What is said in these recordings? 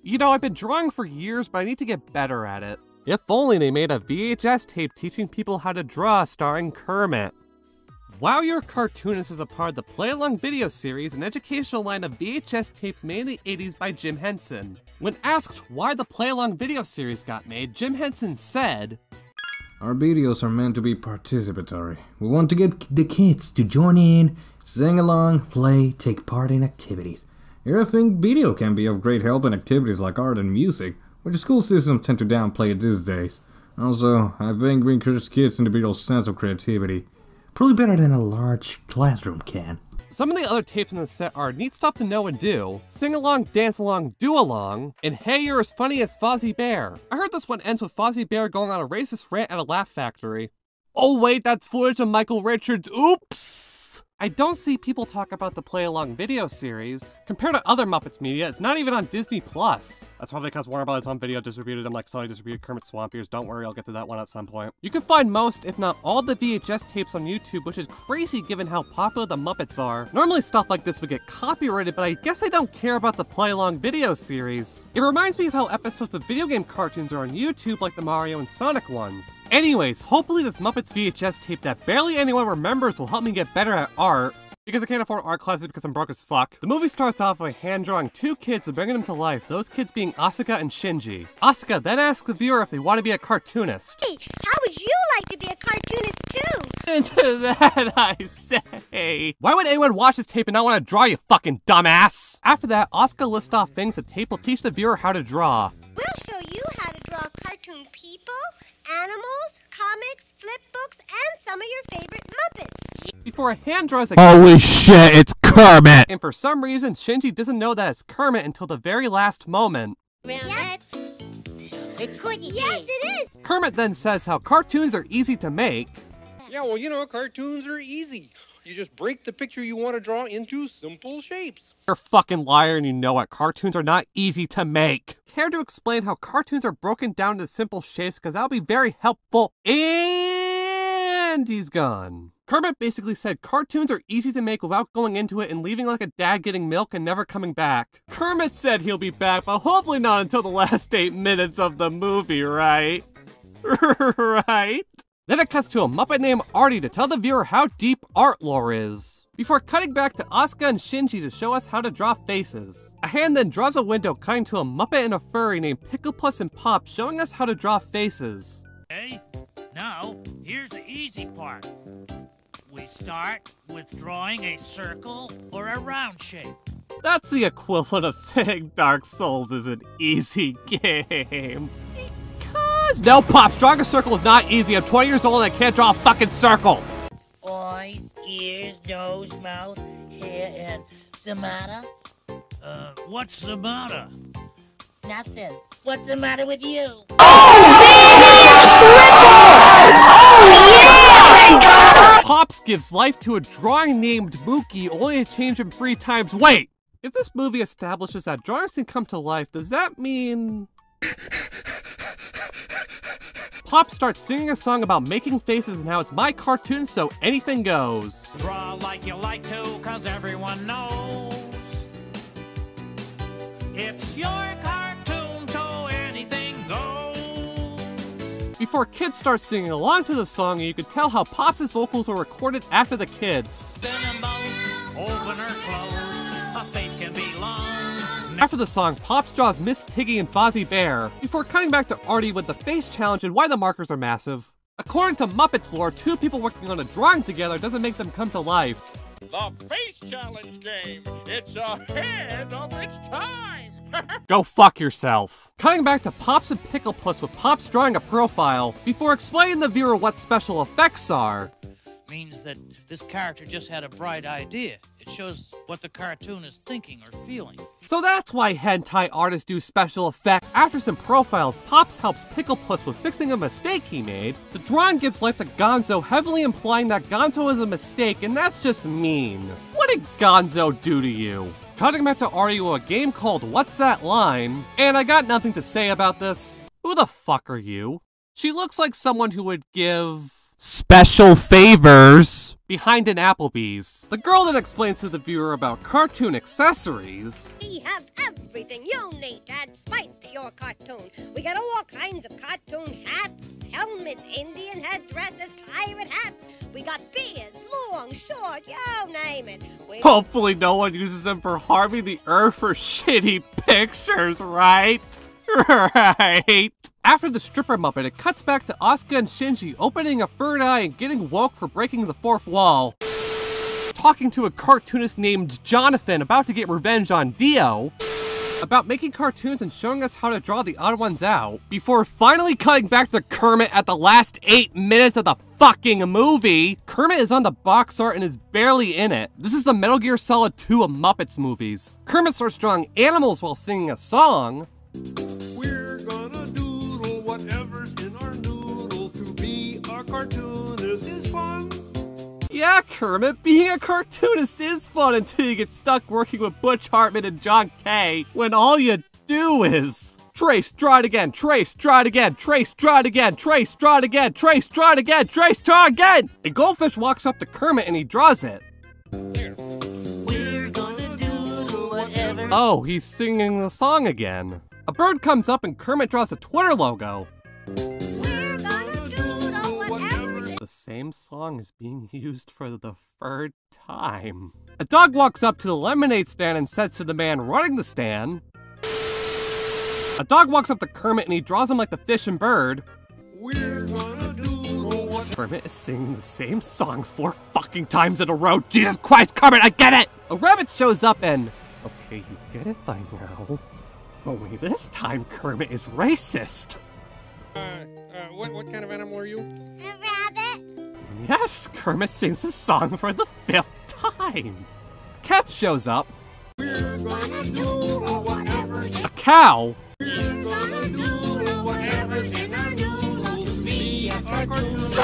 You know, I've been drawing for years, but I need to get better at it. If only they made a VHS tape teaching people how to draw starring Kermit. Wow, You're a Cartoonist is a part of the Playlong video series, an educational line of VHS tapes made in the 80s by Jim Henson. When asked why the Playlong video series got made, Jim Henson said, "Our videos are meant to be participatory. We want to get the kids to join in, sing along, play, take part in activities. Here I think video can be of great help in activities like art and music, which the school systems tend to downplay these days. Also, I think we encourage kids' individual sense of creativity. Probably better than a large classroom can." Some of the other tapes in the set are Neat Stuff to Know and Do, Sing Along, Dance Along, Do Along, and Hey You're as Funny as Fozzie Bear. I heard this one ends with Fozzie Bear going on a racist rant at a Laugh Factory. Oh wait, that's footage of Michael Richards, oops! I don't see people talk about the Play-Along video series. Compared to other Muppets media, it's not even on Disney+. That's probably because Warner Bros. Home Video distributed them like Sony distributed Kermit Swamp Ears. Don't worry, I'll get to that one at some point. You can find most, if not all, the VHS tapes on YouTube, which is crazy given how popular the Muppets are. Normally stuff like this would get copyrighted, but I guess I don't care about the Play-Along video series. It reminds me of how episodes of video game cartoons are on YouTube like the Mario and Sonic ones. Anyways, hopefully this Muppets VHS tape that barely anyone remembers will help me get better at art. Because I can't afford art classes because I'm broke as fuck. The movie starts off by hand-drawing two kids and bringing them to life, those kids being Asuka and Shinji. Asuka then asks the viewer if they want to be a cartoonist. Hey, how would you like to be a cartoonist too? And to that I say, why would anyone watch this tape and not want to draw, you fucking dumbass? After that, Asuka lists off things the tape will teach the viewer how to draw. We'll show you how to draw cartoon people, animals, comics, flip books, and some of your favorite Muppets. Before a hand draws a holy shit, it's Kermit! And for some reason, Shinji doesn't know that it's Kermit until the very last moment. Yes. It couldn't be. Yes, it is. Kermit then says how cartoons are easy to make. Yeah, well, you know, cartoons are easy. You just break the picture you want to draw into simple shapes. You're a fucking liar and you know it. Cartoons are not easy to make. Care to explain how cartoons are broken down into simple shapes, because that'll be very helpful. And he's gone. Kermit basically said cartoons are easy to make without going into it and leaving like a dad getting milk and never coming back. Kermit said he'll be back, but hopefully not until the last 8 minutes of the movie, right? Right? Then it cuts to a Muppet named Artie to tell the viewer how deep art lore is, before cutting back to Asuka and Shinji to show us how to draw faces. A hand then draws a window cutting to a Muppet and a furry named Picklepuss and Pop showing us how to draw faces. Okay, now here's the easy part. We start with drawing a circle or a round shape. That's the equivalent of saying Dark Souls is an easy game. No, Pops, drawing a circle is not easy. I'm 20 years old and I can't draw a fucking circle. Eyes, ears, nose, mouth, hair, and Samara? What's the matter? Nothing. What's the matter with you? Pops gives life to a drawing named Mookie, only to change him 3 times. Wait! If this movie establishes that drawings can come to life, does that mean... Pop starts singing a song about making faces and how it's my cartoon, so anything goes. Draw like you like to, cause everyone knows. It's your cartoon, so anything goes. Before kids start singing along to the song, you can tell how Pops' vocals were recorded after the kids. Open or closed, a face can be long. After the song, Pops draws Miss Piggy and Fozzie Bear, before cutting back to Artie with the face challenge and why the markers are massive. According to Muppets lore, 2 people working on a drawing together doesn't make them come to life. The face challenge game. It's ahead of its time. Go fuck yourself. Cutting back to Pops and Picklepuss with Pops drawing a profile, before explaining to the viewer what special effects are. Means that this character just had a bright idea. It shows what the cartoon is thinking or feeling. So that's why hentai artists do special effects. After some profiles, Pops helps Picklepuss with fixing a mistake he made. The drawing gives life to Gonzo, heavily implying that Gonzo is a mistake, and that's just mean. What did Gonzo do to you? Cutting back to Artie with a game called What's That Line? And I got nothing to say about this. Who the fuck are you? She looks like someone who would give... special favors. behind an Applebee's. The girl then explains to the viewer about cartoon accessories. We have everything you need to add spice to your cartoon. We got all kinds of cartoon hats, helmets, Indian headdresses, pirate hats. We got beards, long, short, you name it. Hopefully no one uses them for harming the earth or shitty pictures, right? Right. After the stripper Muppet, it cuts back to Asuka and Shinji opening a third eye and getting woke for breaking the fourth wall. Talking to a cartoonist named Jonathan about to get revenge on Dio. About making cartoons and showing us how to draw the odd ones out. Before finally cutting back to Kermit at the last 8 minutes of the fucking movie. Kermit is on the box art and is barely in it. This is the Metal Gear Solid 2 of Muppets movies. Kermit starts drawing animals while singing a song. We're gonna doodle whatever's in our noodle. To be a cartoonist is fun. Yeah, Kermit, being a cartoonist is fun until you get stuck working with Butch Hartman and John Kay, when all you do is trace, draw it again, trace, draw it again, trace, draw it again, trace, draw it again, trace, draw it again, trace, draw again! And Goldfish walks up to Kermit and he draws it. We're gonna do whatever. Oh, he's singing the song again. A bird comes up and Kermit draws a Twitter logo. We're gonna doodle whatever. The same song is being used for the third time. A dog walks up to the lemonade stand and says to the man running the stand. A dog walks up to Kermit and he draws him like the fish and bird. We're gonna doodle what. Kermit is singing the same song 4 fucking times in a row. Jesus Christ, Kermit, I get it! A rabbit shows up and... Okay, you get it by now. Only this time Kermit is racist. What kind of animal are you? A rabbit? Yes, Kermit sings the song for the 5th time. Cat shows up. We're gonna doodle whatever's. A cow. We're gonna doodle whatever's in our noodle. To be a cartoonist.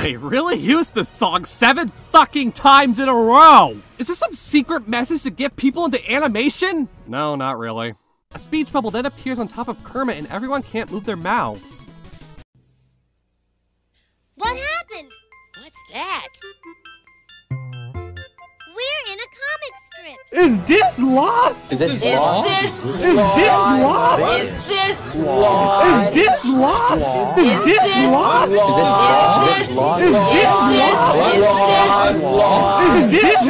They really used this song 7 fucking times in a row! Is this some secret message to get people into animation? No, not really. A speech bubble then appears on top of Kermit and everyone can't move their mouths. What happened? What's that? We're in a comic strip. Is this lost? Is this lost? Is this lost? Is this lost? Is this lost? Is this lost? Is this lost? Is this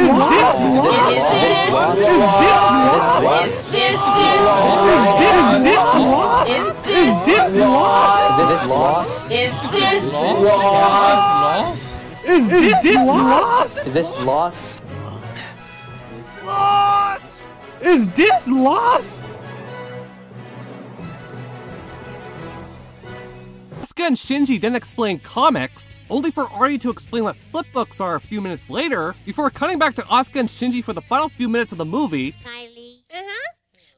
lost? Is this lost? Is this lost? Asuka and Shinji then explain comics, only for Artie to explain what flipbooks are a few minutes later, before cutting back to Asuka and Shinji for the final few minutes of the movie. Kylie.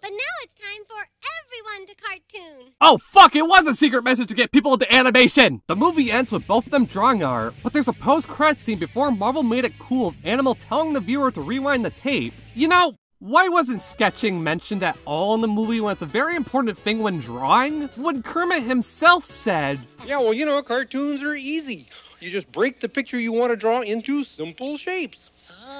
But now it's time for everyone to cartoon. Oh fuck, it was a secret message to get people into animation! The movie ends with both of them drawing art, but there's a post-credits scene before Marvel made it cool of Animal telling the viewer to rewind the tape. You know, why wasn't sketching mentioned at all in the movie when it's a very important thing when drawing? When Kermit himself said, Yeah, well, you know, cartoons are easy. You just break the picture you want to draw into simple shapes.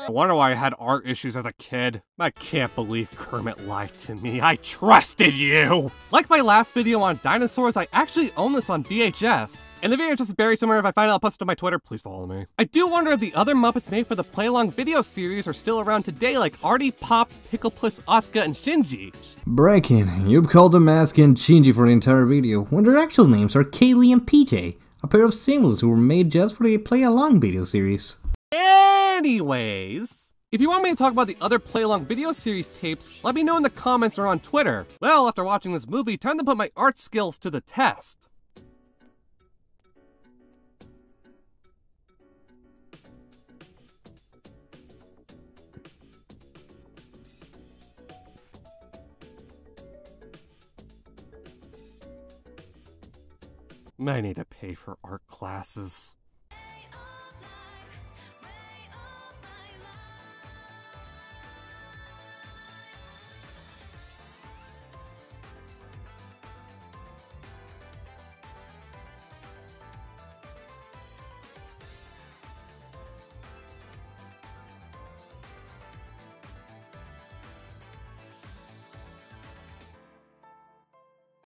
I wonder why I had art issues as a kid. I can't believe Kermit lied to me. I trusted you! Like my last video on dinosaurs, I actually own this on VHS. And the VHS is buried somewhere. If I find it, I'll post it on my Twitter. Please follow me. I do wonder if the other Muppets made for the Playlong video series are still around today, like Artie, Pops, Picklepuss, Asuka, and Shinji. Breckin, you've called them Asuka and Shinji for the entire video, when their actual names are Kaylee and PJ, a pair of symbols who were made just for the Play-Along video series. Anyways, if you want me to talk about the other Playlong video series tapes, let me know in the comments or on Twitter. Well, after watching this movie, time to put my art skills to the test. I need to pay for art classes.